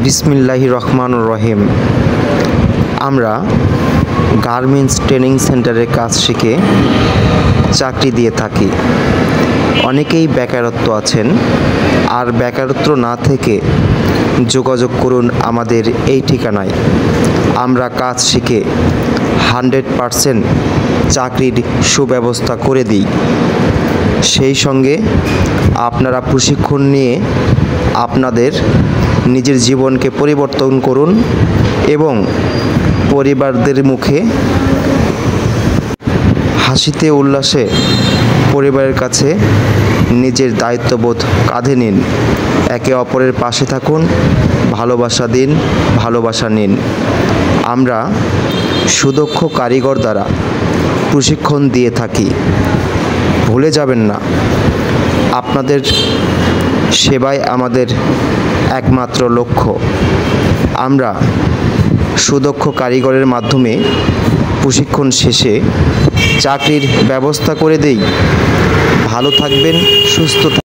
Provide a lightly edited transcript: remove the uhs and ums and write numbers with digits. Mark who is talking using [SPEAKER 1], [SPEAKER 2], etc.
[SPEAKER 1] বিসমিল্লাহির রহমানুর রহিম। আমরা গার্মেন্টস ট্রেনিং সেন্টারে কাজ শিখে চাকরি দিয়ে থাকি। অনেকেই বেকারত্ব আছেন, আর বেকারত্ব না থেকে যোগাযোগ করুন আমাদের এই ঠিকানায়। আমরা কাজ শিখে 100% চাকরির সুব্যবস্থা করে দিই। সেই সঙ্গে আপনারা প্রশিক্ষণ নিয়ে আপনাদের নিজের জীবনকে পরিবর্তন করুন এবং পরিবারদের মুখে হাসিতে উল্লাসে পরিবারের কাছে নিজের দায়িত্ববোধ কাঁধে নিন। একে অপরের পাশে থাকুন, ভালোবাসা দিন, ভালোবাসা নিন। আমরা সুদক্ষ কারিগর দ্বারা প্রশিক্ষণ দিয়ে থাকি। ভুলে যাবেন না, আপনাদের সেবাই আমাদের একমাত্র লক্ষ্য। আমরা সুদক্ষ কারিগরের মাধ্যমে প্রশিক্ষণ শেষে চাকরির ব্যবস্থা করে দেই। ভালো থাকবেন, সুস্থ থাকবেন।